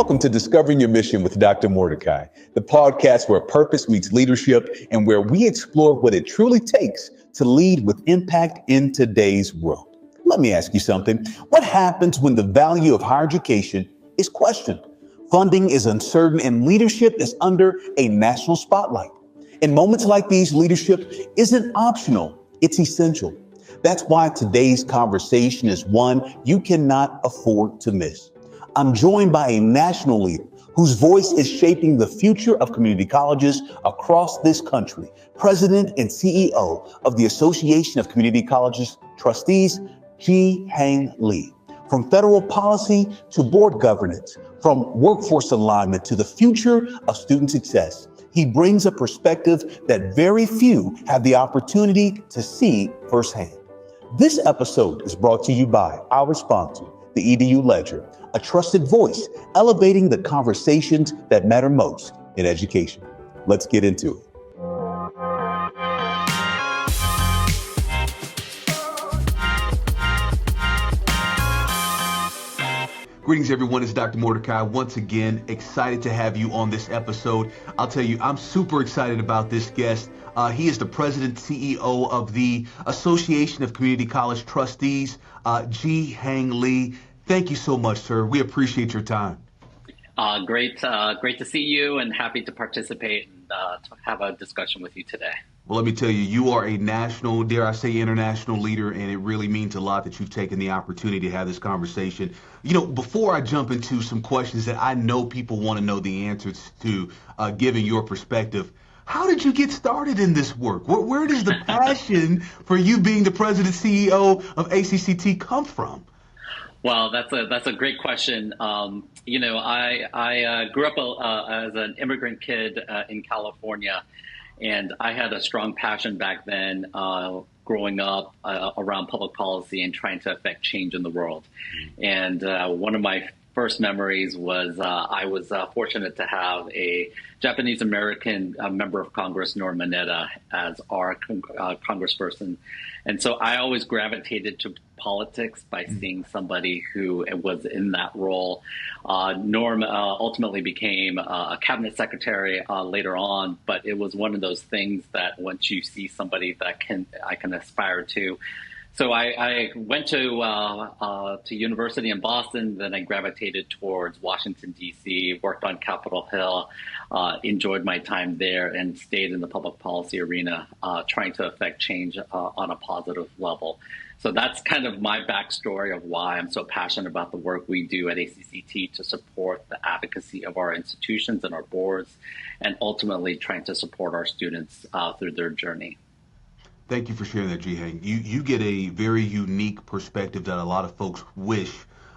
Welcome to Discovering Your Mission with Dr. Mordecai, the podcast where purpose meets leadership and where we explore what it truly takes to lead with impact in today's world. Let me ask you something. What happens when the value of higher education is questioned? Funding is uncertain and leadership is under a national spotlight. In moments like these, leadership isn't optional, it's essential. That's why today's conversation is one you cannot afford to miss. I'm joined by a national leader whose voice is shaping the future of community colleges across this country, President and CEO of the Association of Community Colleges Trustees, Jee Hang Lee. From federal policy to board governance, from workforce alignment to the future of student success, he brings a perspective that very few have the opportunity to see firsthand. This episode is brought to you by our sponsor, the EDU Ledger, a trusted voice elevating the conversations that matter most in education. Let's get into it. Greetings, everyone. It's Dr. Mordecai. Once again, excited to have you on this episode. I'll tell you, I'm super excited about this guest. He is the president, CEO of the Association of Community College Trustees, Jee Hang Lee. Thank you so much, sir. We appreciate your time. Great to see you and happy to participate and to have a discussion with you today. Well, let me tell you, you are a national, dare I say, international leader, and it really means a lot that you've taken the opportunity to have this conversation. You know, before I jump into some questions that I know people want to know the answers to, given your perspective, how did you get started in this work? Where does the passion for you being the president CEO of ACCT come from? Well, that's a great question. You know, I grew up as an immigrant kid in California, and I had a strong passion back then growing up around public policy and trying to affect change in the world. And one of my first memories was I was fortunate to have a Japanese American member of Congress, Norm Mineta, as our congressperson. And so I always gravitated to politics by seeing somebody who was in that role. Norm ultimately became a cabinet secretary later on, but it was one of those things that once you see somebody that I can aspire to. So I went to university in Boston, then I gravitated towards Washington, D.C., worked on Capitol Hill, enjoyed my time there, and stayed in the public policy arena, trying to affect change on a positive level. So that's kind of my backstory of why I'm so passionate about the work we do at ACCT to support the advocacy of our institutions and our boards, and ultimately trying to support our students through their journey. Thank you for sharing that, Jee Hang. You get a very unique perspective that a lot of folks wish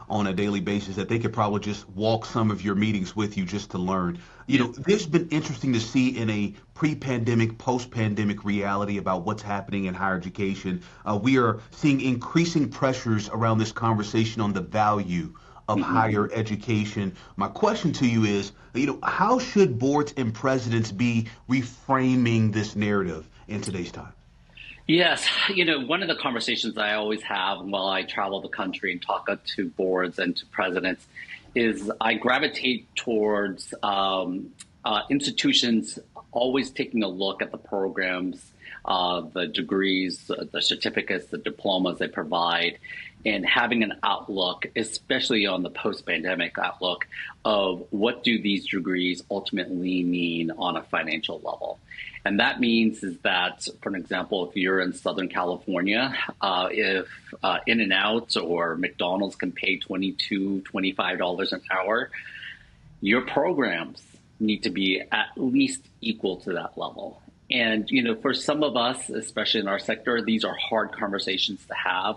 on a daily basis that they could probably just walk some of your meetings with you just to learn. You know, this has been interesting to see in a pre-pandemic, post-pandemic reality about what's happening in higher education. We are seeing increasing pressures around this conversation on the value of higher education. My question to you is, you know, how should boards and presidents be reframing this narrative in today's time? Yes. You know, one of the conversations I always have while I travel the country and talk to boards and to presidents is I gravitate towards institutions always taking a look at the programs, the degrees, the certificates, the diplomas they provide, and having an outlook, especially on the post-pandemic outlook, of what do these degrees ultimately mean on a financial level. And that means is that, for an example, if you're in Southern California, if In-N-Out or McDonald's can pay $22, $25 an hour, your programs need to be at least equal to that level. And, you know, for some of us, especially in our sector, these are hard conversations to have.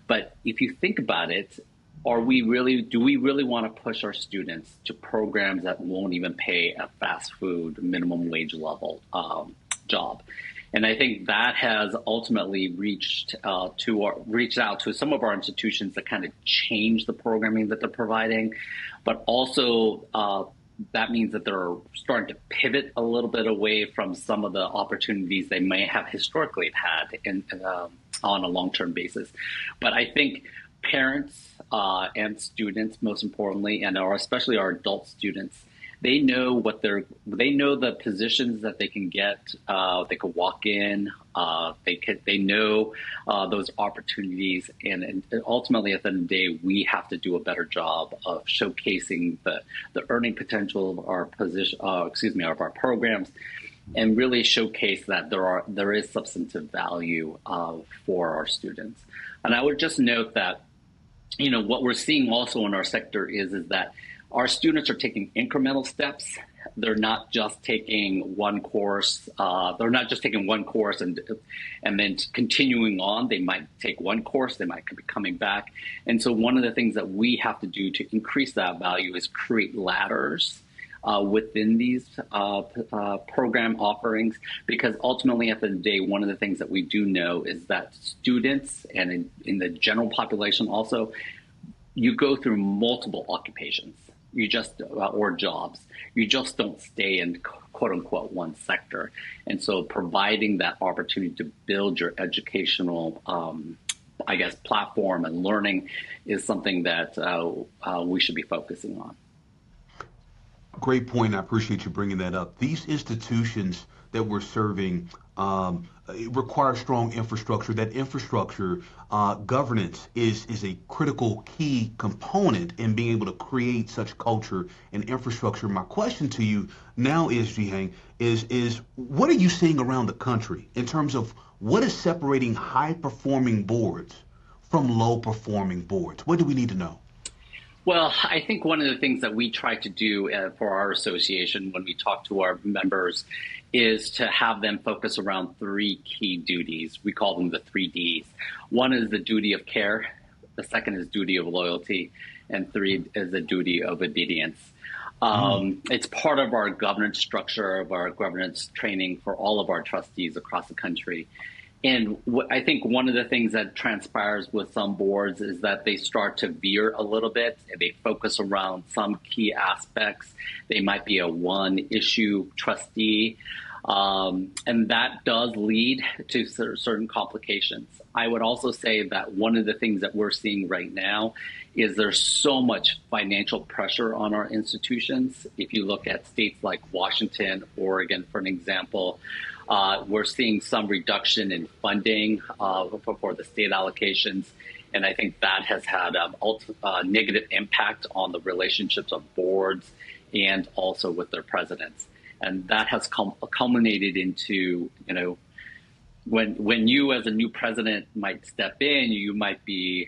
But if you think about it, do we really want to push our students to programs that won't even pay a fast food minimum wage level job? And I think that has ultimately reached out to some of our institutions that kind of change the programming that they're providing, but also that means that they're starting to pivot a little bit away from some of the opportunities they may have historically had on a long-term basis. But I think parents, and students, most importantly, and especially our adult students, they know they know the positions that they can get. They could walk in. They know those opportunities, and ultimately, at the end of the day, we have to do a better job of showcasing the earning potential of our position. Of our programs, and really showcase that there is substantive value for our students. And I would just note that, what we're seeing also in our sector is that our students are taking incremental steps. They're not just taking one course. They're not just taking one course and then continuing on. They might take one course. They might be coming back. And so one of the things that we have to do to increase that value is create ladders within these program offerings, because ultimately at the end of the day, one of the things that we do know is that students, and in the general population also, you go through multiple occupations, or jobs. You just don't stay in quote unquote one sector. And so providing that opportunity to build your educational platform and learning is something that we should be focusing on. Great point. I appreciate you bringing that up. These institutions that we're serving require strong infrastructure. That infrastructure, governance is a critical key component in being able to create such culture and infrastructure. My question to you now is, Jee Hang, is what are you seeing around the country in terms of what is separating high-performing boards from low-performing boards? What do we need to know? Well, I think one of the things that we try to do for our association when we talk to our members is to have them focus around three key duties. We call them the 3 Ds. One is the duty of care. The second is duty of loyalty. And 3 is the duty of obedience. It's part of our governance structure, of our governance training for all of our trustees across the country. And I think one of the things that transpires with some boards is that they start to veer a little bit. They focus around some key aspects. They might be a one-issue trustee, and that does lead to certain complications. I would also say that one of the things that we're seeing right now is there's so much financial pressure on our institutions. If you look at states like Washington, Oregon, for an example, we're seeing some reduction in funding for the state allocations. And I think that has had a negative impact on the relationships of boards and also with their presidents. And that has culminated into, when you as a new president might step in, you might be,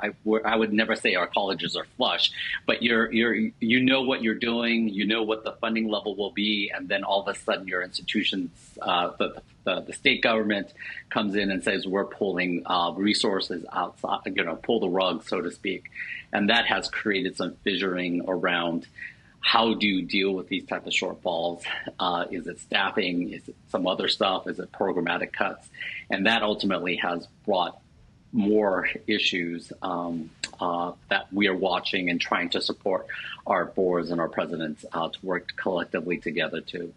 I would never say our colleges are flush, but you know what you're doing, you know what the funding level will be, and then all of a sudden your institutions, the state government comes in and says we're pulling resources outside, pull the rug, so to speak, and that has created some fissuring around. How do you deal with these types of shortfalls? Is it staffing? Is it some other stuff? Is it programmatic cuts? And that ultimately has brought more issues that we are watching and trying to support our boards and our presidents to work collectively together to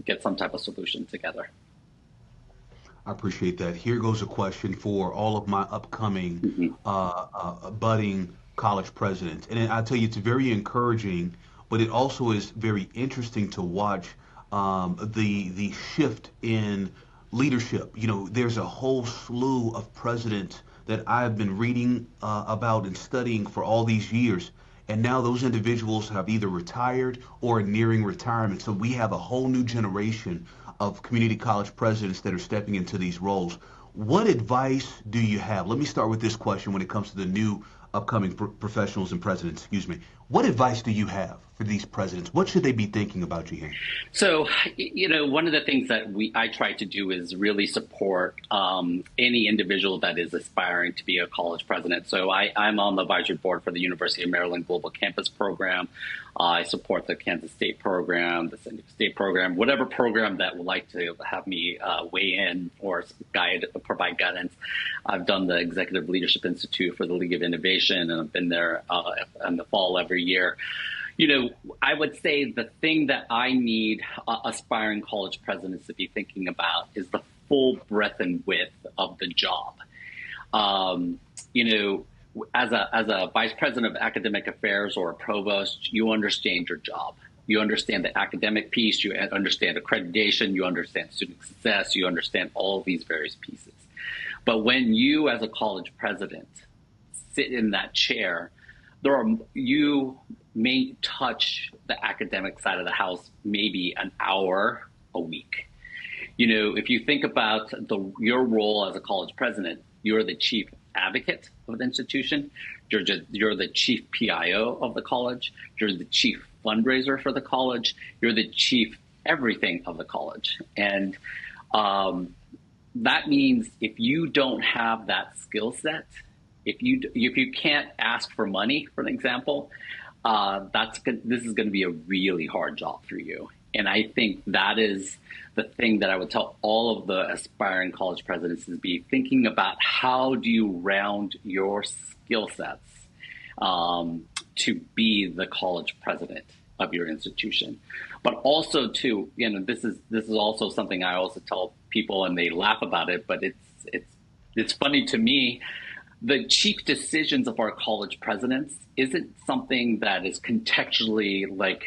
get some type of solution together. I appreciate that. Here goes a question for all of my upcoming budding college presidents. And I tell you, it's very encouraging, but it also is very interesting to watch the shift in leadership. There's a whole slew of presidents that I've been reading about and studying for all these years. And now those individuals have either retired or are nearing retirement. So we have a whole new generation of community college presidents that are stepping into these roles. What advice do you have? Let me start with this question when it comes to the new upcoming professionals and presidents, What advice do you have for these presidents? What should they be thinking about, Jee Hang? So, one of the things that I try to do is really support any individual that is aspiring to be a college president. So I'm on the advisory board for the University of Maryland Global Campus Program. I support the Kansas State program, the San Diego State program, whatever program that would like to have me weigh in or provide guidance. I've done the Executive Leadership Institute for the League of Innovation, and I've been there in the fall every year. I would say the thing that I need aspiring college presidents to be thinking about is the full breadth and width of the job. as a vice president of academic affairs or a provost, you understand your job. You understand the academic piece, you understand accreditation, you understand student success, you understand all of these various pieces. But when you, as a college president, sit in that chair, you may touch the academic side of the house maybe an hour a week. You know, if you think about your role as a college president, you're the chief advocate of the institution. You're the chief PIO of the college. You're the chief fundraiser for the college. You're the chief everything of the college. And that means if you don't have that skill set, if you can't ask for money, for an example, this is going to be a really hard job for you. And I think that is the thing that I would tell all of the aspiring college presidents is be thinking about how do you round your skill sets to be the college president of your institution. But also too, you know, this is also something I also tell people and they laugh about it, but it's funny to me. The chief decisions of our college presidents isn't something that is contextually like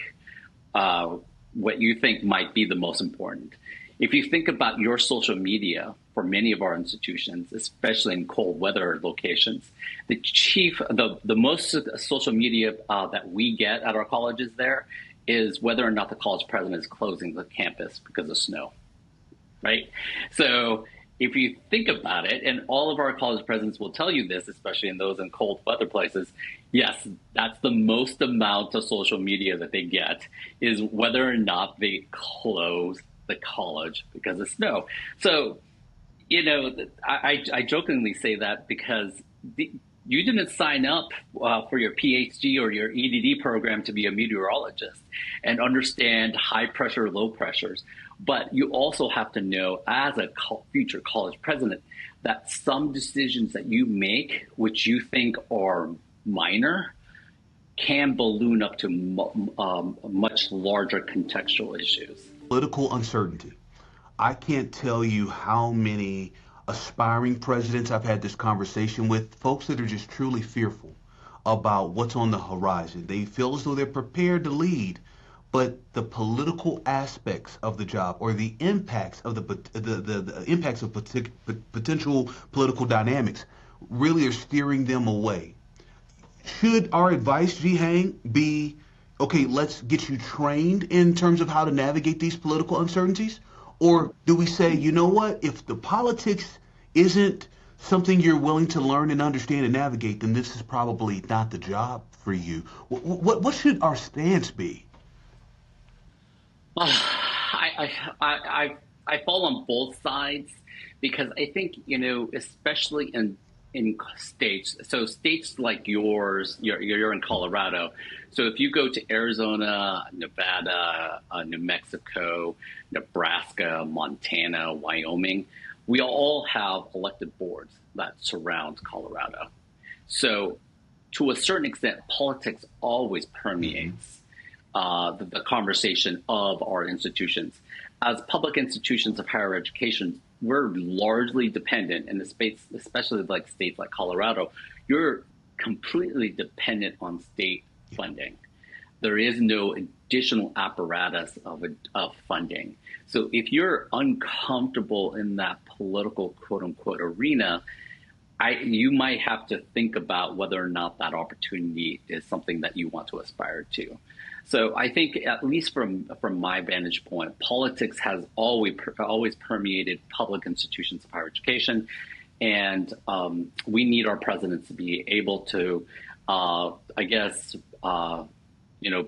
what you think might be the most important. If you think about your social media for many of our institutions, especially in cold weather locations, the most social media that we get at our colleges there is whether or not the college president is closing the campus because of snow, right? So if you think about it, and all of our college presidents will tell you this, especially in those in cold weather places, yes, that's the most amount of social media that they get is whether or not they close the college because of snow. So, you know, I jokingly say that because you didn't sign up for your PhD or your EDD program to be a meteorologist and understand high pressure, low pressures. But you also have to know as a future college president that some decisions that you make, which you think are minor, can balloon up to much larger contextual issues. Political uncertainty. I can't tell you how many aspiring presidents I've had this conversation with, folks that are just truly fearful about what's on the horizon. They feel as though they're prepared to lead, but the political aspects of the job or the impacts of the impacts of potential political dynamics really are steering them away. Should our advice, Jee Hang, be, okay, let's get you trained in terms of how to navigate these political uncertainties? Or do we say, you know what, if the politics isn't something you're willing to learn and understand and navigate, then this is probably not the job for you? What should our stance be? I fall on both sides because I think, you know, especially in states, so states like yours, you're in Colorado. So if you go to Arizona, Nevada, New Mexico, Nebraska, Montana, Wyoming, we all have elected boards that surround Colorado. So to a certain extent, politics always permeates the conversation of our institutions. As public institutions of higher education, we're largely dependent in the space, especially like states like Colorado, you're completely dependent on state funding. There is no additional apparatus of funding. So if you're uncomfortable in that political quote unquote arena, you might have to think about whether or not that opportunity is something that you want to aspire to. So I think, at least from my vantage point, politics has always permeated public institutions of higher education, and we need our presidents to be able to,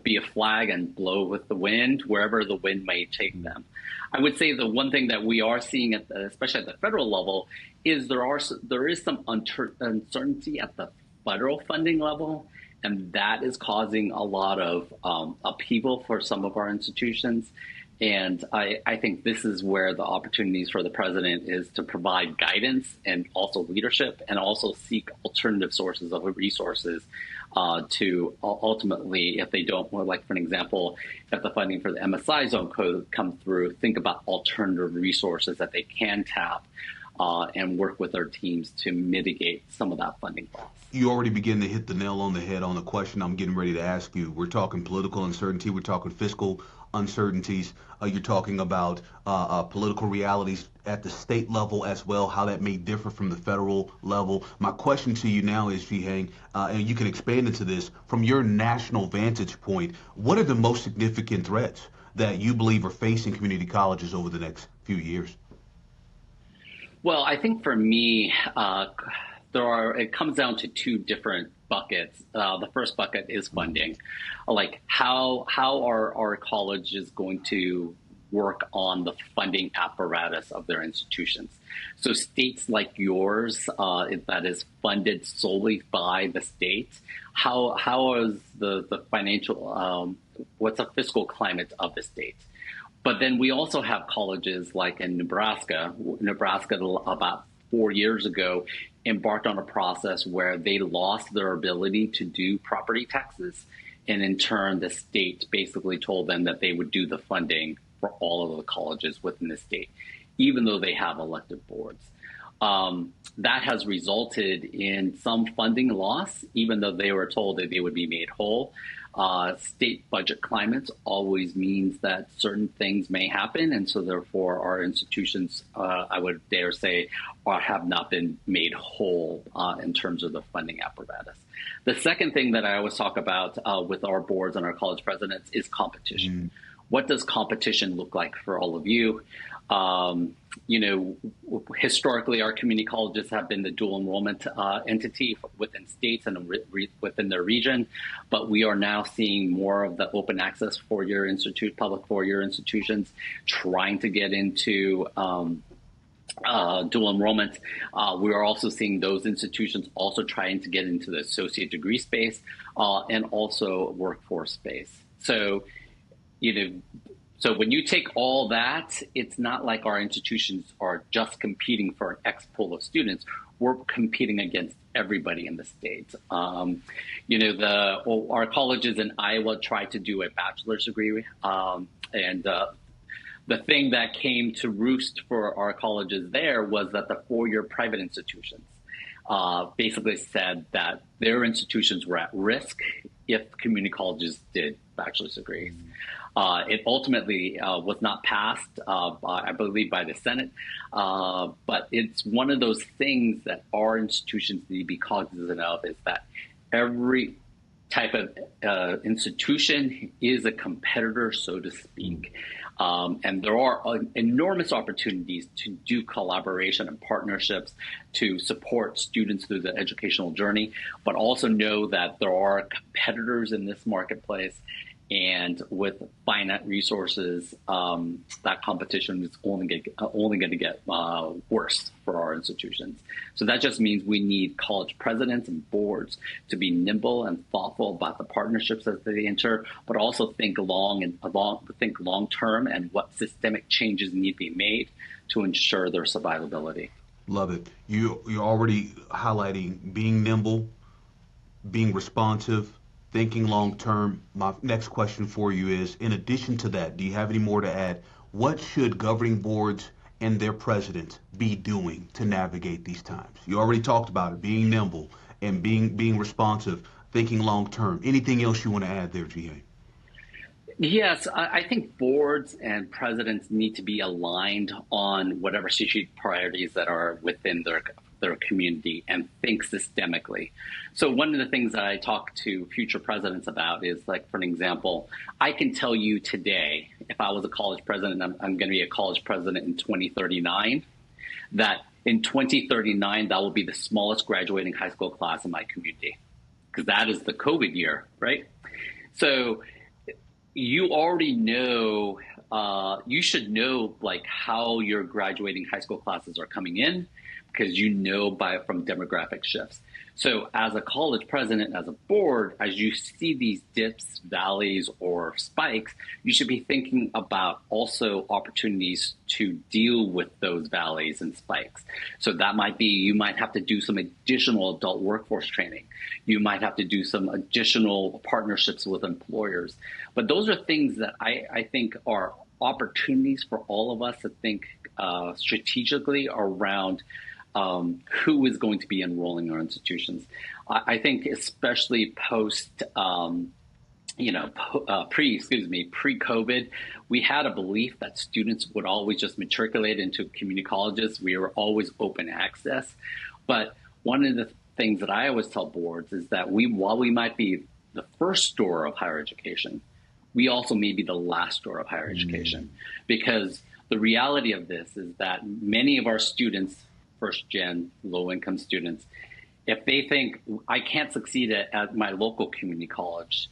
be a flag and blow with the wind wherever the wind may take them. I would say the one thing that we are seeing, especially at the federal level, is there is some uncertainty at the federal funding level. And that is causing a lot of upheaval for some of our institutions. And I think this is where the opportunities for the president is to provide guidance and also leadership, and also seek alternative sources of resources to ultimately, if they don't, like for an example, if the funding for the MSI zone code comes through, think about alternative resources that they can tap and work with our teams to mitigate some of that funding loss. You already begin to hit the nail on the head on the question I'm getting ready to ask you. We're talking political uncertainty. We're talking fiscal uncertainties. You're talking about political realities at the state level as well, how that may differ from the federal level. My question to you now is, Jee Hang, and you can expand into this, from your national vantage point, what are the most significant threats that you believe are facing community colleges over the next few years? Well, I think for me, it comes down to two different buckets. The first bucket is funding. Like how are our colleges going to work on the funding apparatus of their institutions? So states like yours, that is funded solely by the state, how is the financial, what's the fiscal climate of the state? But then we also have colleges like in Nebraska. Nebraska, about 4 years ago, embarked on a process where they lost their ability to do property taxes. And in turn, the state basically told them that they would do the funding for all of the colleges within the state, even though they have elected boards. That has resulted in some funding loss, even though they were told that they would be made whole. State budget climates always means that certain things may happen, and so therefore our institutions, I would dare say, have not been made whole in terms of the funding apparatus. The second thing that I always talk about with our boards and our college presidents is competition. What does competition look like for all of you? Historically, our community colleges have been the dual enrollment entity within states and within their region, but we are now seeing more of the open access public four-year institutions trying to get into dual enrollment. We are also seeing those institutions also trying to get into the associate degree space and also workforce space. So when you take all that, it's not like our institutions are just competing for an X pool of students. We're competing against everybody in the state. Our colleges in Iowa tried to do a bachelor's degree, and the thing that came to roost for our colleges there was that the four-year private institutions basically said that their institutions were at risk if community colleges did bachelor's degrees. It ultimately was not passed, I believe, by the Senate, but it's one of those things that our institutions need to be cognizant of, is that every type of institution is a competitor, so to speak. And there are enormous opportunities to do collaboration and partnerships to support students through the educational journey, but also know that there are competitors in this marketplace. And with finite resources, that competition is only going to get worse for our institutions. So that just means we need college presidents and boards to be nimble and thoughtful about the partnerships that they enter, but also think long term and what systemic changes need to be made to ensure their survivability. Love it. You're already highlighting being nimble, being responsive, thinking long term. My next question for you is, in addition to that, do you have any more to add? What should governing boards and their presidents be doing to navigate these times? You already talked about it, being nimble and being responsive, thinking long term. Anything else you want to add there, Jee Hang? Yes, I think boards and presidents need to be aligned on whatever strategic priorities that are within their community and think systemically. So one of the things that I talk to future presidents about is, like, for an example, I can tell you today, if I was a college president, I'm going to be a college president in 2039, that in 2039, that will be the smallest graduating high school class in my community, because that is the COVID year, right? So you already know, you should know, like, how your graduating high school classes are coming in, because you know from demographic shifts. So as a college president, as a board, as you see these dips, valleys, or spikes, you should be thinking about also opportunities to deal with those valleys and spikes. So that might be, you might have to do some additional adult workforce training. You might have to do some additional partnerships with employers. But those are things that I think are opportunities for all of us to think strategically around who is going to be enrolling in our institutions. I think especially post, pre-COVID, we had a belief that students would always just matriculate into community colleges. We were always open access. But one of the things that I always tell boards is that while we might be the first door of higher education, we also may be the last door of higher education, because the reality of this is that many of our students, first-gen, low-income students, if they think, I can't succeed at my local community college,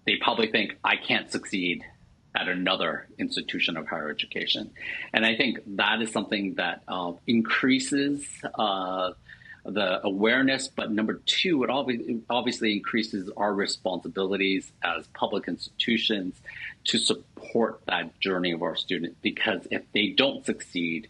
they probably think, I can't succeed at another institution of higher education. And I think that is something that increases the awareness, but number two, it obviously increases our responsibilities as public institutions to support that journey of our students, because if they don't succeed,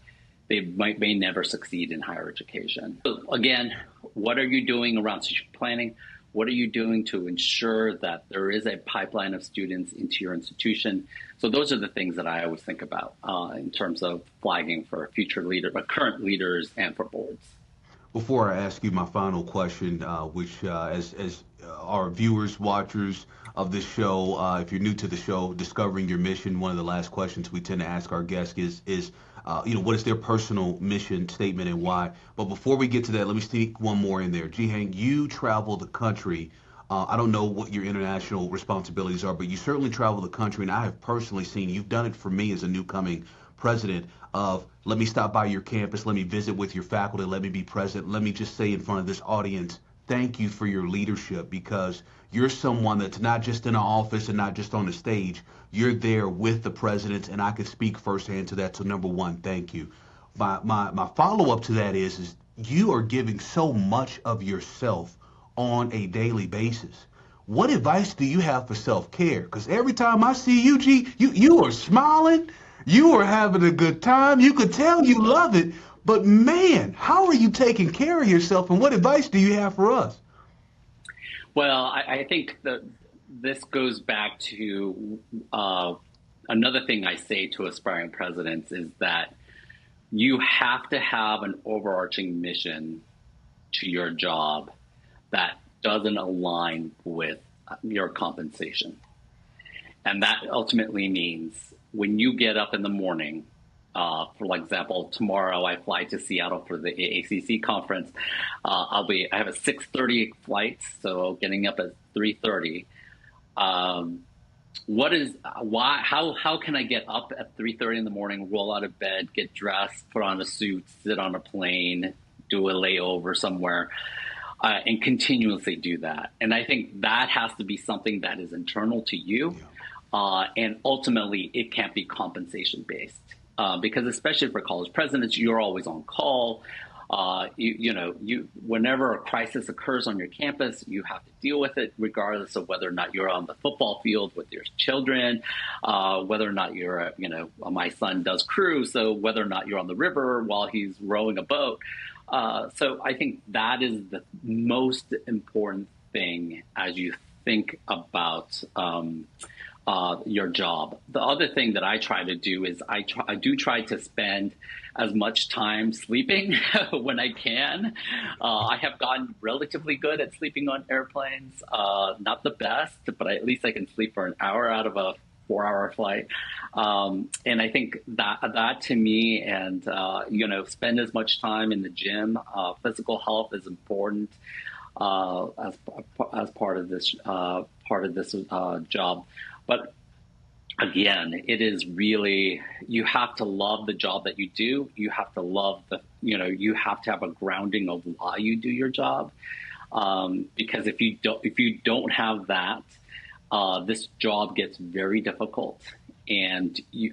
they may never succeed in higher education. So again, what are you doing around strategic planning? What are you doing to ensure that there is a pipeline of students into your institution? So those are the things that I always think about in terms of flagging for future leaders, current leaders, and for boards. Before I ask you my final question, which as our viewers, watchers of this show, if you're new to the show, discovering your mission, one of the last questions we tend to ask our guests is what is their personal mission statement and why? But before we get to that, let me sneak one more in there. Jee Hang, you travel the country. I don't know what your international responsibilities are, but you certainly travel the country, and I have personally seen, you've done it for me as a new coming president, of let me stop by your campus, let me visit with your faculty, let me be present, let me just say in front of this audience, thank you for your leadership, because you're someone that's not just in an office and not just on the stage. You're there with the president, and I could speak firsthand to that. So number one, thank you. My follow-up to that is you are giving so much of yourself on a daily basis. What advice do you have for self-care? Because every time I see you, G, you are smiling, you are having a good time, you could tell you love it, but man, how are you taking care of yourself, and what advice do you have for us? Well, I think that this goes back to another thing I say to aspiring presidents is that you have to have an overarching mission to your job that doesn't align with your compensation. And that ultimately means when you get up in the morning, for example, tomorrow I fly to Seattle for the ACCT conference. I have a 6:30 flight, so getting up at 3:30. How can I get up at 3:30 in the morning, roll out of bed, get dressed, put on a suit, sit on a plane, do a layover somewhere, and continuously do that? And I think that has to be something that is internal to you. And ultimately, it can't be compensation based. Because especially for college presidents, you're always on call. Whenever a crisis occurs on your campus, you have to deal with it, regardless of whether or not you're on the football field with your children, whether or not you're, my son does crew, so whether or not you're on the river while he's rowing a boat. So I think that is the most important thing as you think about your job. The other thing that I try to do is I do try to spend as much time sleeping when I can. I have gotten relatively good at sleeping on airplanes. Not the best, but at least I can sleep for an hour out of a 4-hour flight. And I think that to me, and spend as much time in the gym. Physical health is important as part of this job. But again, it is really, you have to love the job that you do. You have to love you have to have a grounding of why you do your job. Because if you don't have that, this job gets very difficult, and you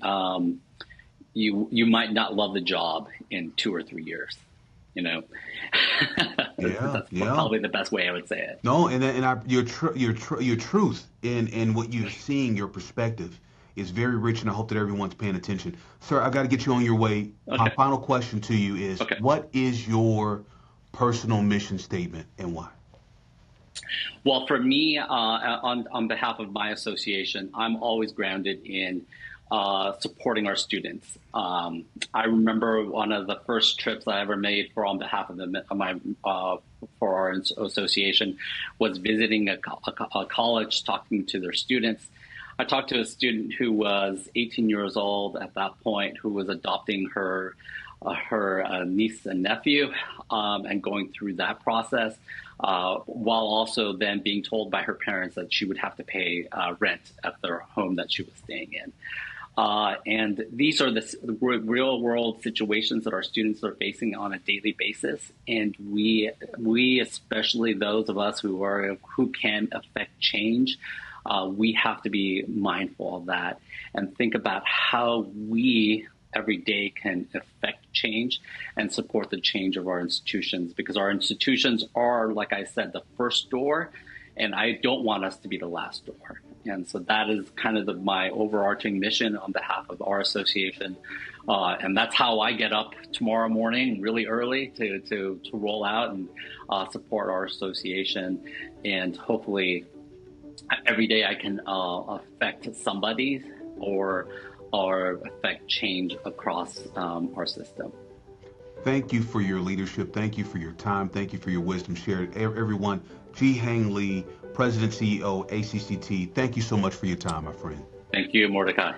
might not love the job in 2 or 3 years. That's probably the best way I would say it. No, your truth and what you're seeing, your perspective is very rich, and I hope that everyone's paying attention. Sir, I got to get you on your way. Okay. My final question to you is, What is your personal mission statement and why? Well, for me, on behalf of my association, I'm always grounded in supporting our students. I remember one of the first trips I ever made on behalf of for our association was visiting a college, talking to their students. I talked to a student who was 18 years old at that point, who was adopting her niece and nephew, and going through that process, while also then being told by her parents that she would have to pay rent at their home that she was staying in. And these are the real world situations that our students are facing on a daily basis. And we especially those of us who can affect change, we have to be mindful of that and think about how we every day can affect change and support the change of our institutions, because our institutions are, like I said, the first door, and I don't want us to be the last door. And so that is kind of my overarching mission on behalf of our association. And that's how I get up tomorrow morning really early to roll out and support our association. And hopefully every day I can affect somebody or affect change across our system. Thank you for your leadership. Thank you for your time. Thank you for your wisdom shared. Everyone, Jee Hang Lee, President, CEO, ACCT, thank you so much for your time, my friend. Thank you, Mordecai.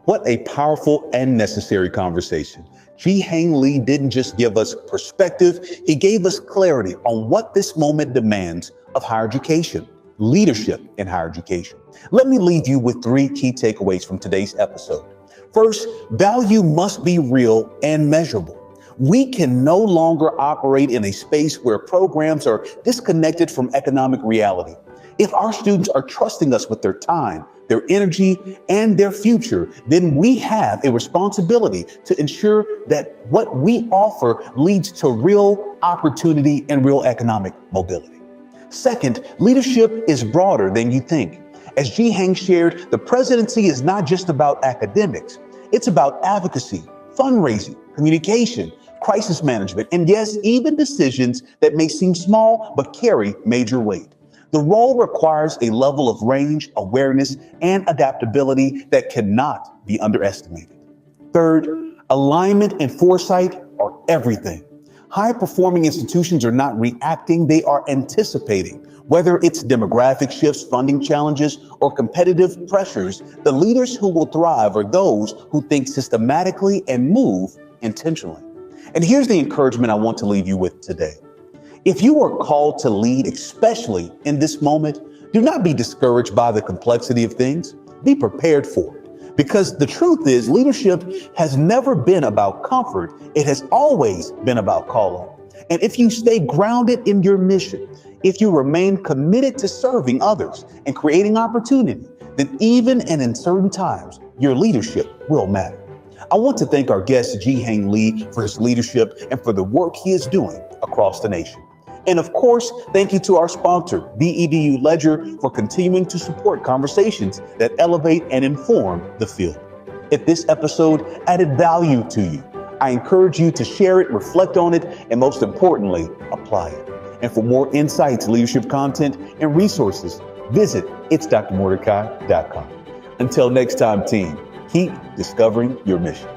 What a powerful and necessary conversation. Jee Hang Lee didn't just give us perspective, he gave us clarity on what this moment demands of higher education, leadership in higher education. Let me leave you with 3 key takeaways from today's episode. First, value must be real and measurable. We can no longer operate in a space where programs are disconnected from economic reality. If our students are trusting us with their time, their energy, and their future, then we have a responsibility to ensure that what we offer leads to real opportunity and real economic mobility. Second, leadership is broader than you think. As Jee Hang shared, the presidency is not just about academics. It's about advocacy, fundraising, communication, crisis management, and yes, even decisions that may seem small but carry major weight. The role requires a level of range, awareness, and adaptability that cannot be underestimated. Third, alignment and foresight are everything. High-performing institutions are not reacting, they are anticipating. Whether it's demographic shifts, funding challenges, or competitive pressures, the leaders who will thrive are those who think systematically and move intentionally. And here's the encouragement I want to leave you with today. If you are called to lead, especially in this moment, do not be discouraged by the complexity of things. Be prepared for it. Because the truth is, leadership has never been about comfort. It has always been about calling. And if you stay grounded in your mission, if you remain committed to serving others and creating opportunity, then even in uncertain times, your leadership will matter. I want to thank our guest, Jee Hang Lee, for his leadership and for the work he is doing across the nation. And of course, thank you to our sponsor, BEDU Ledger, for continuing to support conversations that elevate and inform the field. If this episode added value to you, I encourage you to share it, reflect on it, and most importantly, apply it. And for more insights, leadership content, and resources, visit itsdrmordecai.com. Until next time, team, keep discovering your mission.